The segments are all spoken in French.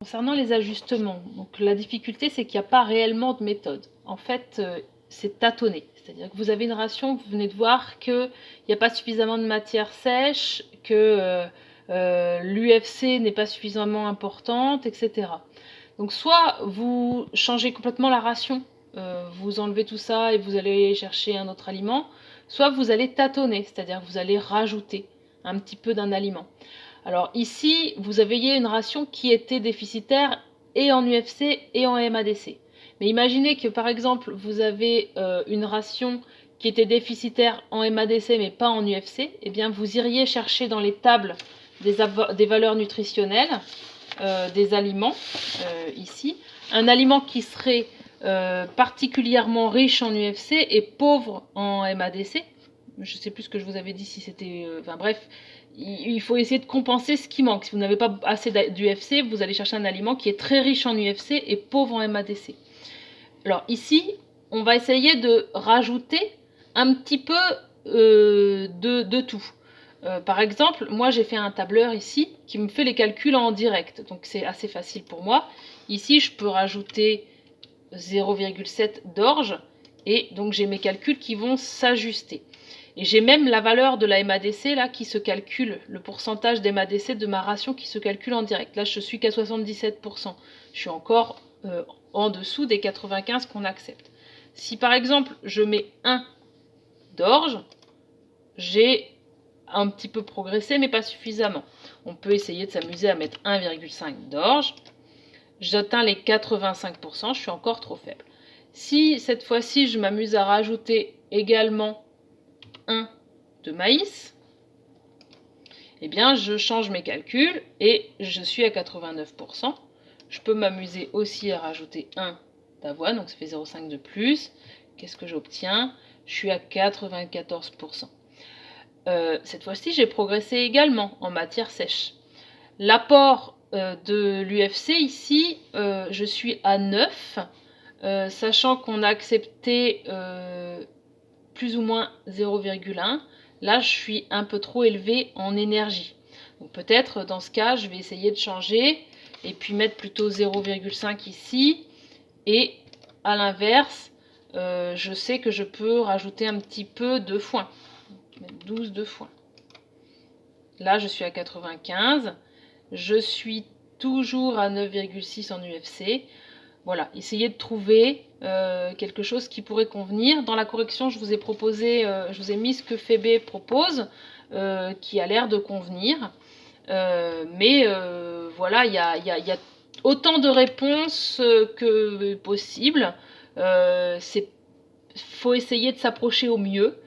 Concernant les ajustements, donc la difficulté c'est qu'il n'y a pas réellement de méthode. En fait, c'est tâtonner. C'est-à-dire que vous avez une ration, vous venez de voir qu'il n'y a pas suffisamment de matière sèche, que l'UFC n'est pas suffisamment importante, etc. Donc soit vous changez complètement la ration, vous enlevez tout ça et vous allez chercher un autre aliment, soit vous allez tâtonner, c'est-à-dire que vous allez rajouter un petit peu d'un aliment. Alors ici, vous avez une ration qui était déficitaire et en UFC et en MADC. Mais imaginez que par exemple, vous avez une ration qui était déficitaire en MADC mais pas en UFC, eh bien vous iriez chercher dans les tables des valeurs nutritionnelles des aliments, ici, un aliment qui serait particulièrement riche en UFC et pauvre en MADC. Je ne sais plus ce que je vous avais dit, si c'était... enfin bref, il faut essayer de compenser ce qui manque. Si vous n'avez pas assez d'UFC, vous allez chercher un aliment qui est très riche en UFC et pauvre en MADC. Alors ici, on va essayer de rajouter un petit peu de tout. Par exemple, moi j'ai fait un tableur ici qui me fait les calculs en direct, donc c'est assez facile pour moi. Ici, je peux rajouter 0,7 d'orge et donc j'ai mes calculs qui vont s'ajuster. Et j'ai même la valeur de la MADC là qui se calcule, le pourcentage d'MADC de ma ration qui se calcule en direct. Là, je suis qu'à 77%. Je suis encore en dessous des 95 qu'on accepte. Si par exemple je mets 1 d'orge, j'ai un petit peu progressé, mais pas suffisamment. On peut essayer de s'amuser à mettre 1,5 d'orge. J'atteins les 85%, je suis encore trop faible. Si cette fois-ci je m'amuse à rajouter également 1 de maïs, eh bien je change mes calculs et je suis à 89%. Je peux m'amuser aussi à rajouter 1 d'avoine, donc ça fait 0,5 de plus. Qu'est-ce que j'obtiens? Je suis à 94%. Cette fois-ci, j'ai progressé également en matière sèche. L'apport de l'UFC ici, je suis à 9, sachant qu'on a accepté plus ou moins 0,1. Là, je suis un peu trop élevé en énergie. Donc peut-être dans ce cas, je vais essayer de changer et puis mettre plutôt 0,5 ici. Et à l'inverse, je sais que je peux rajouter un petit peu de foin. Mettre 12 de foin. Là, je suis à 95. Je suis toujours à 9,6 en UFC. Voilà, essayez de trouver quelque chose qui pourrait convenir. Dans la correction, je vous ai proposé, je vous ai mis ce que Febe propose, qui a l'air de convenir. Mais voilà, il y a autant de réponses que possible. Faut essayer de s'approcher au mieux.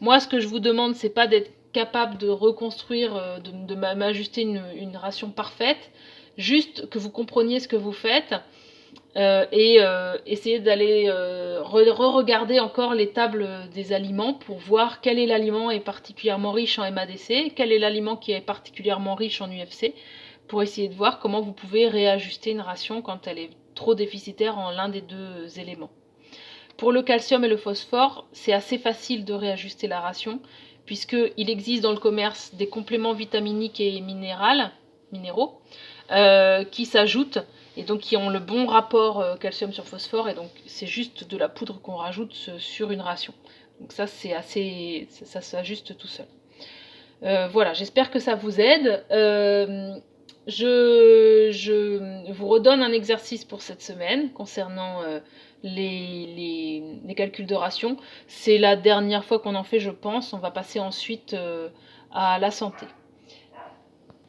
Moi, ce que je vous demande, c'est pas d'être capable de reconstruire, de m'ajuster une ration parfaite, juste que vous compreniez ce que vous faites et essayer d'aller re-regarder encore les tables des aliments pour voir quel est l'aliment est particulièrement riche en MADC, quel est l'aliment qui est particulièrement riche en UFC, pour essayer de voir comment vous pouvez réajuster une ration quand elle est trop déficitaire en l'un des deux éléments. Pour le calcium et le phosphore, c'est assez facile de réajuster la ration, puisqu'il existe dans le commerce des compléments vitaminiques et minéraux qui s'ajoutent et donc qui ont le bon rapport calcium sur phosphore, et donc c'est juste de la poudre qu'on rajoute sur une ration. Donc ça, c'est assez, ça s'ajuste tout seul. Voilà, j'espère que ça vous aide. Je vous redonne un exercice pour cette semaine concernant les calculs de ration. C'est la dernière fois qu'on en fait, je pense. On va passer ensuite à la santé.